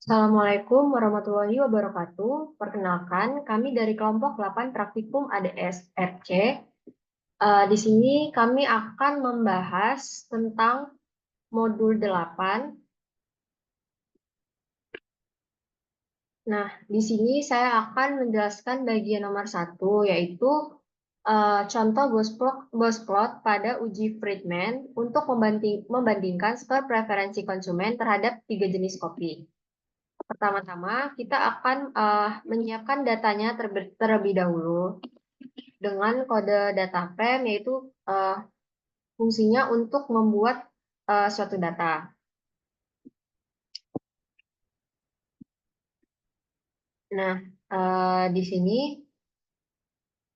Assalamualaikum warahmatullahi wabarakatuh. Perkenalkan, kami dari kelompok 8 Praktikum ADS RC. Di sini kami akan membahas tentang modul 8. Nah, di sini saya akan menjelaskan bagian nomor 1, yaitu contoh Gauss-Plot pada uji Friedman untuk membandingkan skor preferensi konsumen terhadap 3 jenis kopi. Pertama-tama, kita akan menyiapkan datanya terlebih dahulu dengan kode data frame, yaitu fungsinya untuk membuat suatu data. Nah, di sini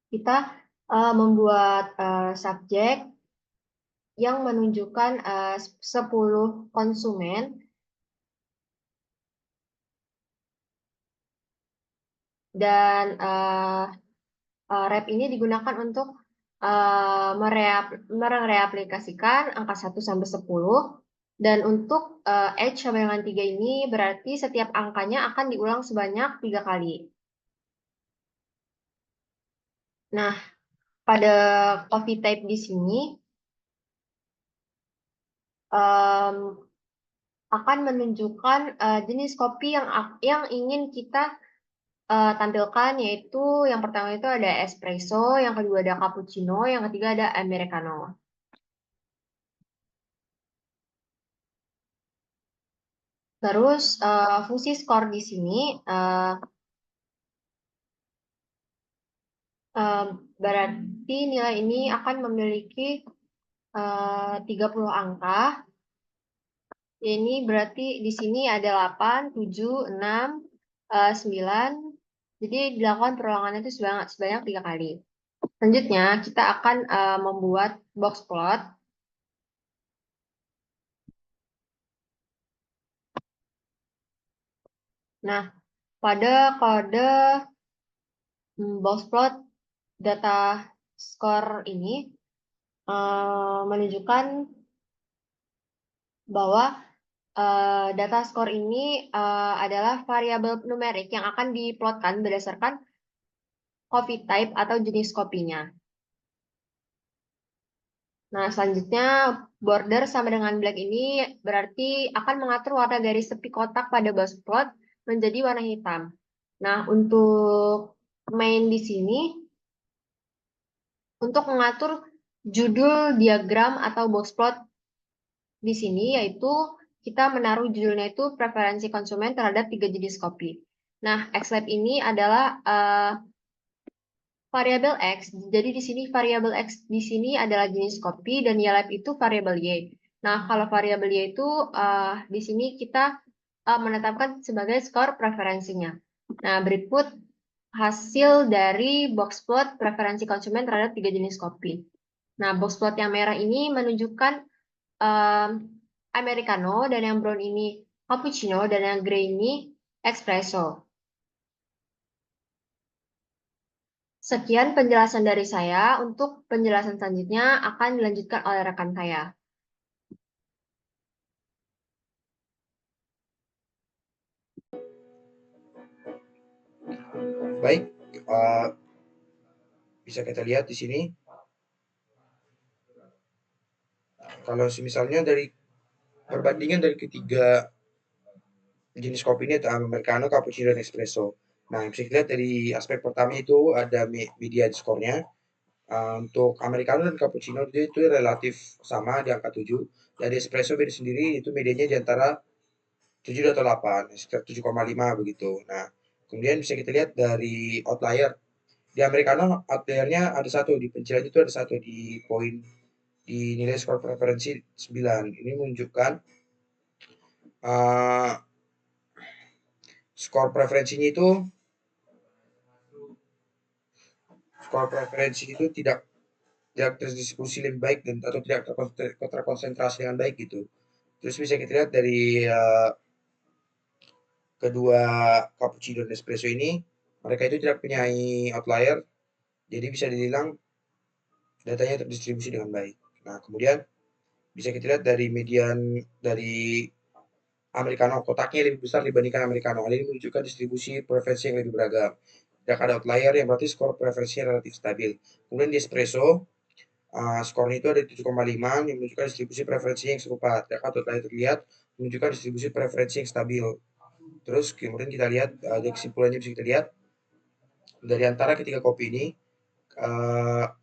kita membuat subjek yang menunjukkan 10 konsumen dan rep ini digunakan untuk mereaplikasikan angka 1 sampai 10, dan untuk H sampai dengan 3 ini berarti setiap angkanya akan diulang sebanyak 3 kali. Nah, pada coffee type di sini akan menunjukkan jenis kopi yang ingin kita tampilkan, yaitu yang pertama itu ada espresso, yang kedua ada cappuccino, yang ketiga ada americano. Terus fungsi skor di sini berarti nilai ini akan memiliki 30 angka. Ini berarti di sini ada 8, 7, 6, 9. Jadi dilakukan perulangannya itu sebanyak 3 kali. Selanjutnya kita akan membuat box plot. Nah, pada kode box plot data skor ini menunjukkan bahwa data skor ini adalah variabel numerik yang akan diplotkan berdasarkan coffee type atau jenis kopinya. Nah, selanjutnya border sama dengan black ini berarti akan mengatur warna garis tepi kotak pada box plot menjadi warna hitam. Nah, untuk main di sini, untuk mengatur judul diagram atau box plot di sini, yaitu kita menaruh judulnya itu preferensi konsumen terhadap 3 jenis kopi. Nah, xlab ini adalah variabel x. Jadi di sini variabel x di sini adalah jenis kopi dan ylab itu variabel y. Nah, kalau variabel y itu di sini kita menetapkan sebagai skor preferensinya. Nah, berikut hasil dari box plot preferensi konsumen terhadap 3 jenis kopi. Nah, box plot yang merah ini menunjukkan americano, dan yang brown ini cappuccino, dan yang grey ini espresso. Sekian penjelasan dari saya. Untuk penjelasan selanjutnya akan dilanjutkan oleh rekan saya. Baik, bisa kita lihat di sini. Kalau misalnya dari perbandingan dari ketiga jenis kopi ini, americano, cappuccino, dan espresso. Nah, bisa kita lihat dari aspek pertama itu ada median skornya. Untuk americano dan cappuccino itu relatif sama di angka 7. Dari espresso beda sendiri, itu medianya di antara 7 atau 8, sekitar 7,5 begitu. Nah, kemudian bisa kita lihat dari outlier. Di americano outliernya ada satu, di pencilan itu ada satu di poin, di nilai skor preferensi 9. Ini menunjukkan uh, skor preferensinya itu skor preferensi itu tidak terdistribusi lebih baik dan atau tidak terkonsentrasi dengan baik gitu. Terus bisa kita lihat dari kedua cappuccino dan espresso ini, mereka itu tidak punya outlier, jadi bisa dibilang datanya terdistribusi dengan baik. Nah, kemudian bisa kita lihat dari median dari Americano kotaknya lebih besar dibandingkan Americano. Hal ini menunjukkan distribusi preferensi yang lebih beragam. Tidak ada outlier yang berarti skor preferensinya relatif stabil. Kemudian di espresso, skornya itu ada 7,5 yang menunjukkan distribusi preferensi yang serupa. Tidak ada outlier terlihat menunjukkan distribusi preferensi yang stabil. Terus kemudian kita lihat dari kesimpulannya bisa kita lihat dari antara ketiga kopi ini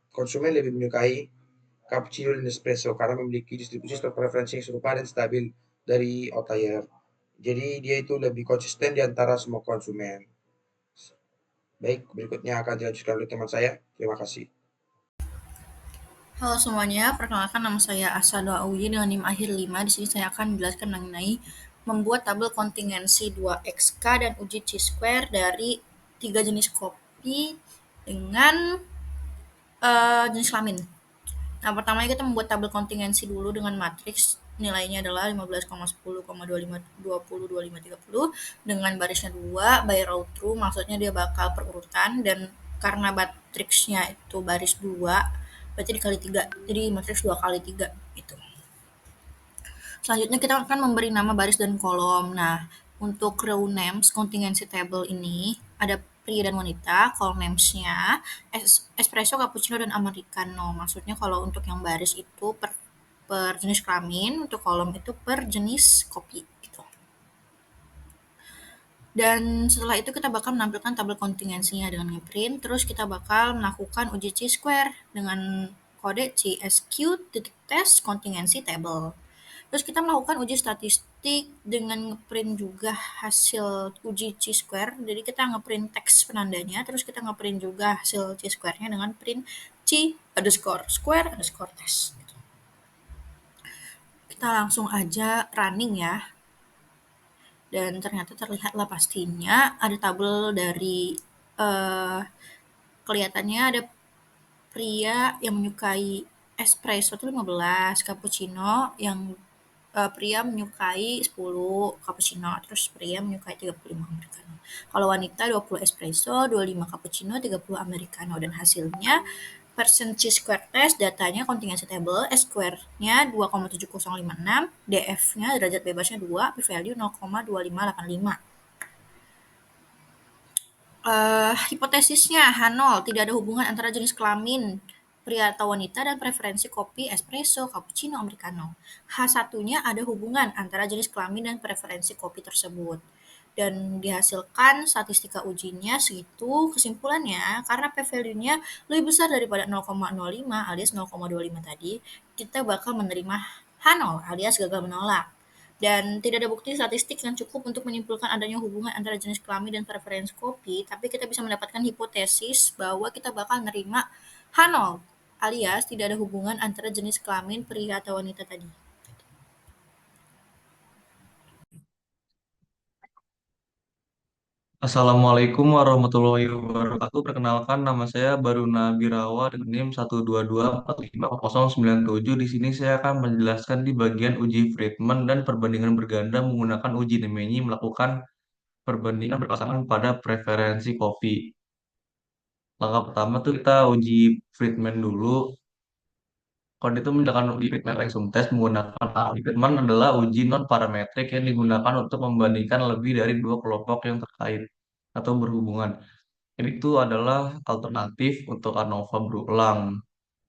konsumen lebih menyukai cappuccino dan espresso karena memiliki distribusi stok preferensi yang serupa dan stabil dari outlier. Jadi dia itu lebih konsisten di antara semua konsumen. Baik, berikutnya akan dilanjutkan oleh teman saya. Terima kasih. Halo semuanya, perkenalkan nama saya Asado Auji dengan NIM akhir 5. Di sini saya akan menjelaskan mengenai membuat tabel kontingensi 2XK dan uji Chi-square dari 3 jenis kopi dengan jenis kelamin. Nah, pertama kita membuat tabel kontingensi dulu dengan matriks nilainya adalah 15,10,25,20,25,30 dengan barisnya 2 by row through, maksudnya dia bakal perurutan, dan karena matriksnya itu baris 2 berarti dikali 3, jadi matriks 2 kali 3 gitu. Selanjutnya kita akan memberi nama baris dan kolom. Nah, untuk row names contingency table ini ada pria dan wanita, column names-nya espresso, cappuccino, dan americano. Maksudnya kalau untuk yang baris itu per jenis kelamin, untuk kolom itu per jenis kopi gitu. Dan setelah itu kita bakal menampilkan tabel kontingensinya dengan ngeprint, terus kita bakal melakukan uji Chi-square dengan kode CSQ titik test kontingensi table. Terus kita melakukan uji statistik dengan ngeprint juga hasil uji Chi-square. Jadi kita ngeprint teks penandanya, terus kita ngeprint juga hasil Chi-square-nya dengan print Chi underscore square underscore test. Kita langsung aja running ya. Dan ternyata terlihatlah pastinya ada tabel dari kelihatannya ada pria yang menyukai espresso itu 15, cappuccino yang pria menyukai 10 cappuccino, terus pria menyukai 35 americano. Kalau wanita 20 espresso, 25 cappuccino, 30 americano, dan hasilnya persen Chi-square test datanya kontingensi table, S-square-nya 2,7056, DF-nya derajat bebasnya 2, p-value 0,2585. Hipotesisnya H0, tidak ada hubungan antara jenis kelamin pria atau wanita dan preferensi kopi espresso, cappuccino, americano. H1-nya ada hubungan antara jenis kelamin dan preferensi kopi tersebut. Dan dihasilkan statistika ujinya segitu, kesimpulannya karena p-value-nya lebih besar daripada 0,05 alias 0,25 tadi, kita bakal menerima H0 alias gagal menolak. Dan tidak ada bukti statistik yang cukup untuk menyimpulkan adanya hubungan antara jenis kelamin dan preferensi kopi, tapi kita bisa mendapatkan hipotesis bahwa kita bakal menerima H0 alias tidak ada hubungan antara jenis kelamin pria atau wanita tadi. Assalamualaikum warahmatullahi wabarakatuh. Perkenalkan nama saya Baruna Birawa dengan NIM 122454097. Di sini saya akan menjelaskan di bagian uji Friedman dan perbandingan berganda menggunakan uji Nemeni melakukan perbandingan berpasangan pada preferensi kopi. Langkah pertama tuh kita uji Friedman dulu. Kalau itu menjalankan uji Friedman langsung tes menggunakan uji Friedman adalah uji non parametrik yang digunakan untuk membandingkan lebih dari dua kelompok yang terkait atau berhubungan. Ini itu adalah alternatif untuk ANOVA berulang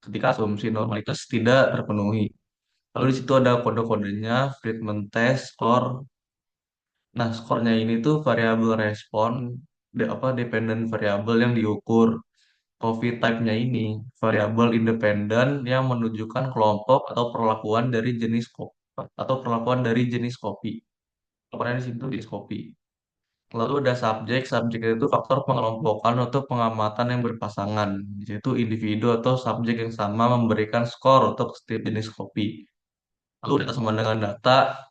ketika asumsi normalitas tidak terpenuhi. Lalu di situ ada kode-kodenya, Friedman test, score. Nah, skornya ini tuh variabel respon, dependent variabel yang diukur. Coffee type-nya ini variabel independen yang menunjukkan kelompok atau perlakuan dari jenis kopi atau perlakuan dari jenis kopi. Pokoknya di situ jenis kopi. Lalu ada subjek, subjek itu faktor pengelompokan untuk pengamatan yang berpasangan. Di situ individu atau subjek yang sama memberikan skor untuk setiap jenis kopi. Lalu data sama dengan data,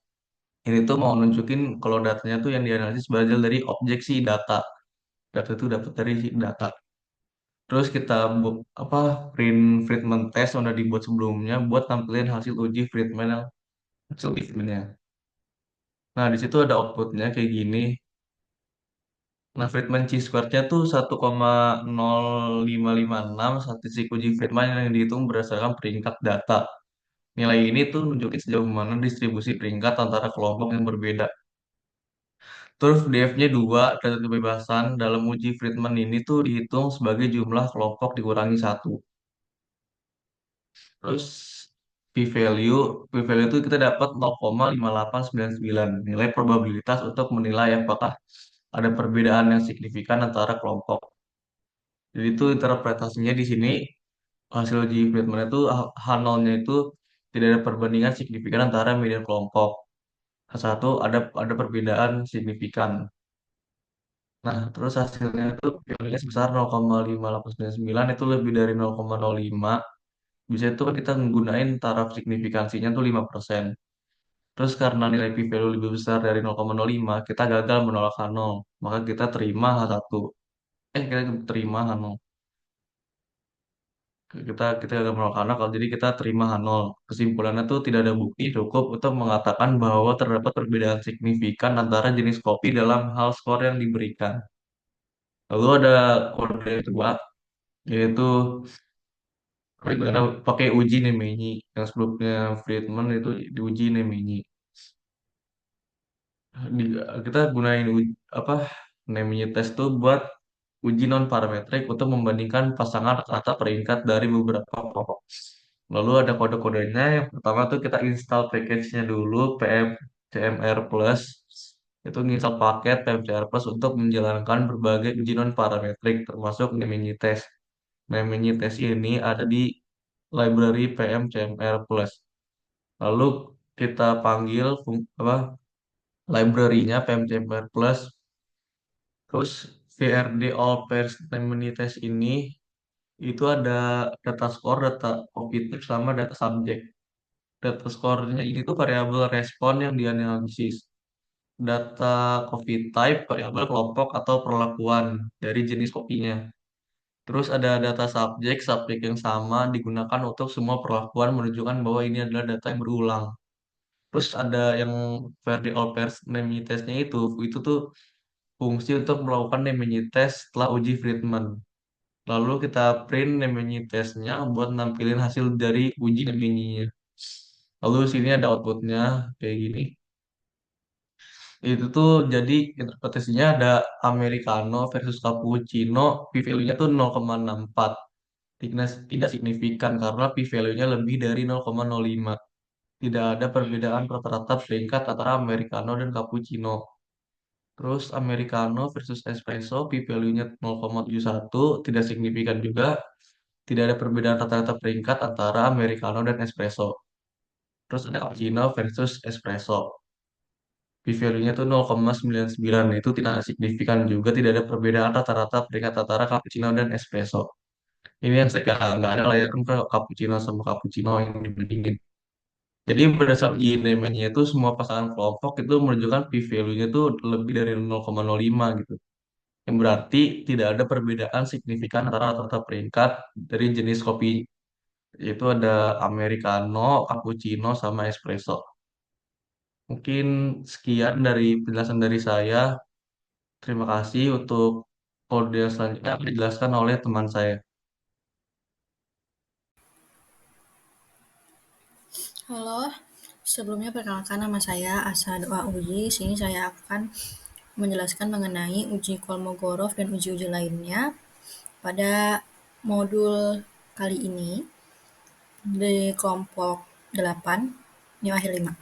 ini tuh mau nunjukin kalau datanya tuh yang dianalisis berasal dari objek si data. Data itu dapat dari si data. Terus kita print Friedman test yang udah dibuat sebelumnya buat tampilin hasil uji Friedman yang hasil Friedman-nya. Nah, di situ ada outputnya kayak gini. Nah, Friedman Chi-square-nya tuh 1,0556 statistik uji Friedman yang dihitung berdasarkan peringkat data. Nilai ini tuh nunjukin sejauh mana distribusi peringkat antara kelompok yang berbeda. Terus DF-nya 2, derajat kebebasan. Dalam uji Friedman ini tuh dihitung sebagai jumlah kelompok dikurangi 1. Terus p-value itu kita dapat 0,5899. Nilai probabilitas untuk menilai apakah ada perbedaan yang signifikan antara kelompok. Jadi itu interpretasinya di sini hasil uji Friedman itu H0-nya itu tidak ada perbandingan signifikan antara median kelompok. H1 ada perbedaan signifikan. Nah, terus hasilnya itu p-value sebesar 0,5899 itu lebih dari 0,05. Bisa itu kan kita menggunakan taraf signifikansinya tuh 5%. Terus karena nilai p-value lebih besar dari 0,05, kita gagal menolak H0. Maka kita terima H1. Kita terima H0. Kita gagal menolak H0, kalau jadi kita terima H0. Kesimpulannya tuh tidak ada bukti cukup untuk mengatakan bahwa terdapat perbedaan signifikan antara jenis kopi dalam hal skor yang diberikan. Lalu ada kode kedua, yaitu pakai uji Nemeni. Yang sebelumnya Friedman itu diuji Nemeni. Kita gunain apa namanya tes tuh buat uji non parametrik untuk membandingkan pasangan rata peringkat dari beberapa kelompok. Lalu ada kode-kodenya. Yang pertama tuh kita install package-nya dulu PMCMR Plus. Itu install paket PMCMR Plus untuk menjalankan berbagai uji non parametrik termasuk naming test. Naming test ini ada di library PMCMR Plus. Lalu kita panggil library-nya PMCMR Plus. Terus VRD All Pairs Test ini itu ada data score, data objektif sama data subjek. Data score-nya ini tuh variabel respon yang dianalisis. Data coffee type, variabel kelompok atau perlakuan dari jenis kopinya. Terus ada data subjek, subjek yang sama digunakan untuk semua perlakuan menunjukkan bahwa ini adalah data yang berulang. Terus ada yang VRD All Pairs test-nya itu tuh fungsi untuk melakukan Nemeni test setelah uji Friedman. Lalu kita print Nemeni testnya buat nampilin hasil dari uji Nemeni-nya. Lalu sini ada outputnya kayak gini. Itu tuh jadi interpretasinya ada Americano versus Cappuccino, p-value-nya tuh 0,64. Tidak signifikan karena p-value-nya lebih dari 0,05. Tidak ada perbedaan rata-rata peringkat antara Americano dan Cappuccino. Terus Americano versus Espresso, p-value-nya 0,71, tidak signifikan juga. Tidak ada perbedaan rata-rata peringkat antara Americano dan Espresso. Terus ada Cappuccino versus Espresso. P-value-nya tuh 0,99, itu tidak signifikan juga. Tidak ada perbedaan rata-rata peringkat antara Cappuccino dan Espresso. Ini yang saya nggak ada lah ya, kan kalau Cappuccino sama Cappuccino yang dibandingin. Jadi berdasarkan INM-nya itu semua pasangan kelompok itu menunjukkan p-value-nya tuh lebih dari 0,05 gitu. Yang berarti tidak ada perbedaan signifikan antara rata-rata peringkat dari jenis kopi, yaitu ada Americano, Cappuccino, sama Espresso. Mungkin sekian dari penjelasan dari saya. Terima kasih untuk kode yang selanjutnya akan dijelaskan oleh teman saya. Halo, sebelumnya perkenalkan nama saya Asa Doa Uji. Sini saya akan menjelaskan mengenai uji Kolmogorov dan uji-uji lainnya pada modul kali ini di kelompok 8, ini akhir 5.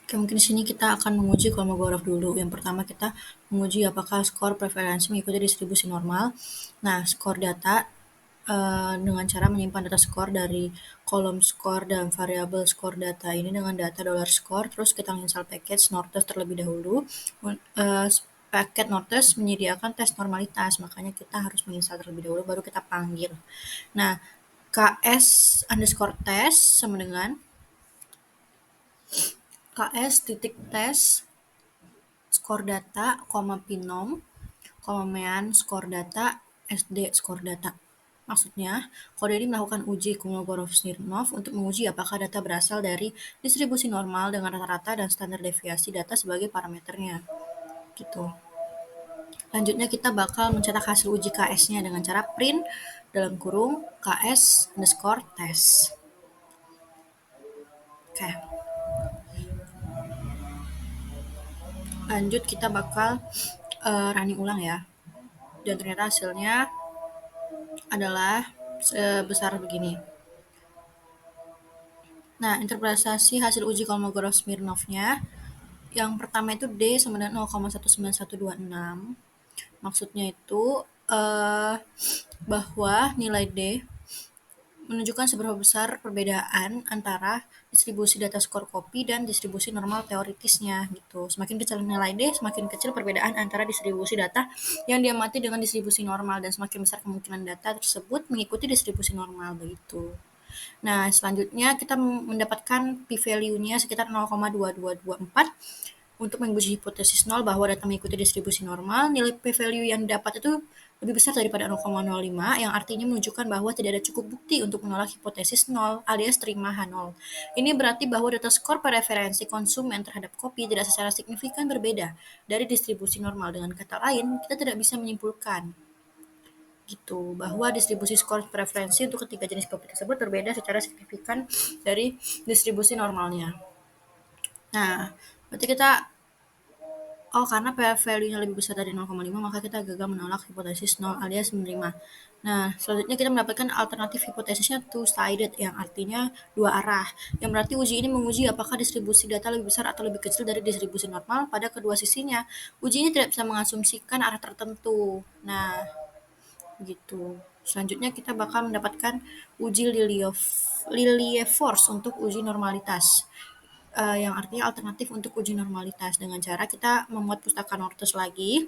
Oke, mungkin di sini kita akan menguji Kolmogorov dulu. Yang pertama kita menguji apakah skor preferensi mengikuti distribusi normal. Nah, skor data dengan cara menyimpan data skor dari kolom skor dan variabel skor data ini dengan data $score, terus kita install package Nortest terlebih dahulu. Paket Nortest menyediakan tes normalitas, makanya kita harus menginstal terlebih dahulu baru kita panggil. Nah, ks_test sama dengan ks.test skor data, pinom, mean skor data, sd skor data. Maksudnya, kode ini melakukan uji Kolmogorov-Smirnov untuk menguji apakah data berasal dari distribusi normal dengan rata-rata dan standar deviasi data sebagai parameternya. Gitu. Lanjutnya kita bakal mencetak hasil uji KS-nya dengan cara print dalam kurung ks_test. Oke. Lanjut kita bakal running ulang ya. Dan ternyata hasilnya adalah sebesar begini. Nah, interpretasi hasil uji Kolmogorov-Smirnovnya yang pertama itu D sama dengan 0,19126. Maksudnya itu bahwa nilai D menunjukkan seberapa besar perbedaan antara distribusi data skor kopi dan distribusi normal teoritisnya gitu. Semakin kecil nilai D, semakin kecil perbedaan antara distribusi data yang diamati dengan distribusi normal dan semakin besar kemungkinan data tersebut mengikuti distribusi normal begitu. Nah, selanjutnya kita mendapatkan p-value-nya sekitar 0,2224 untuk menguji hipotesis nol bahwa data mengikuti distribusi normal. Nilai p-value yang dapat itu lebih besar daripada 0,05 yang artinya menunjukkan bahwa tidak ada cukup bukti untuk menolak hipotesis nol alias terima H0. Ini berarti bahwa data skor preferensi konsumen terhadap kopi tidak secara signifikan berbeda dari distribusi normal. Dengan kata lain, kita tidak bisa menyimpulkan gitu bahwa distribusi skor preferensi untuk ketiga jenis kopi tersebut berbeda secara signifikan dari distribusi normalnya. Nah, berarti kita karena p-value-nya lebih besar dari 0,5 maka kita gagal menolak hipotesis 0 alias menerima. Nah, selanjutnya kita mendapatkan alternatif hipotesisnya two-sided yang artinya dua arah. Yang berarti uji ini menguji apakah distribusi data lebih besar atau lebih kecil dari distribusi normal pada kedua sisinya. Uji ini tidak bisa mengasumsikan arah tertentu. Nah, begitu. Selanjutnya kita bakal mendapatkan uji Lilliefors untuk uji normalitas. Yang artinya alternatif untuk uji normalitas dengan cara kita membuat pustaka Nortus lagi,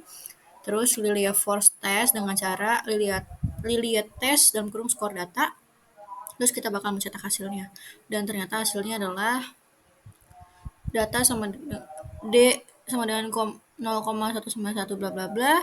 terus Lilliefors test dengan cara Lilliet test dalam kurung skor data, terus kita bakal mencetak hasilnya. Dan ternyata hasilnya adalah data sama D sama dengan 0,191 bla bla bla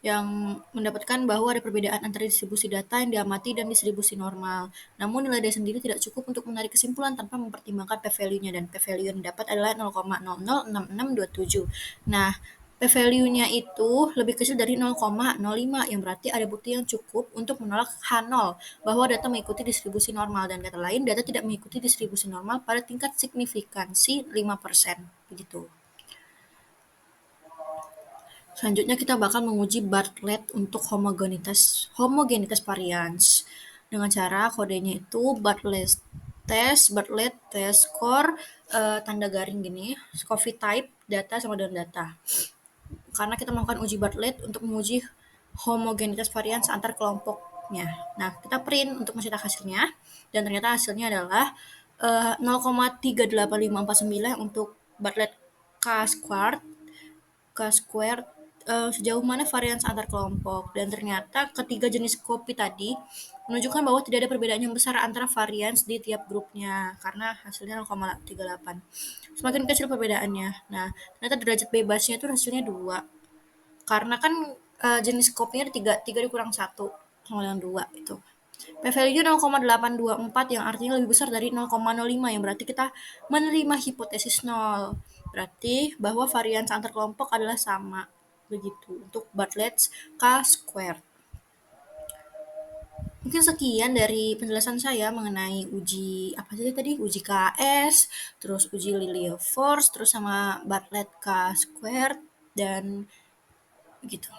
yang mendapatkan bahwa ada perbedaan antara distribusi data yang diamati dan distribusi normal. Namun nilai D sendiri tidak cukup untuk menarik kesimpulan tanpa mempertimbangkan p-value-nya dan p-value yang didapat adalah 0,006627. Nah, p-value-nya itu lebih kecil dari 0,05 yang berarti ada bukti yang cukup untuk menolak H0 bahwa data mengikuti distribusi normal dan kata lain data tidak mengikuti distribusi normal pada tingkat signifikansi 5%. Begitu. Selanjutnya kita bakal menguji Bartlett untuk homogenitas varians dengan cara kodenya itu Bartlett test score tanda garing gini, Scovie type data sama dengan data. Karena kita melakukan uji Bartlett untuk menguji homogenitas varians antar kelompoknya. Nah, kita print untuk mencetak hasilnya dan ternyata hasilnya adalah 0,38549 untuk Bartlett K-squared sejauh mana varians antar kelompok dan ternyata ketiga jenis kopi tadi menunjukkan bahwa tidak ada perbedaan yang besar antara varians di tiap grupnya karena hasilnya 0,38. Semakin kecil perbedaannya. Nah, ternyata derajat bebasnya itu hasilnya 2. Karena kan jenis kopinya ada 3 dikurang 1 sama dengan 2 itu. P-value 0,824 yang artinya lebih besar dari 0,05 yang berarti kita menerima hipotesis 0. Berarti bahwa varians antar kelompok adalah sama. Begitu untuk Bartlett's K-squared. Mungkin sekian dari penjelasan saya mengenai uji apa saja tadi, uji KS, terus uji Lilliefors, terus sama Bartlett K-squared dan begitu.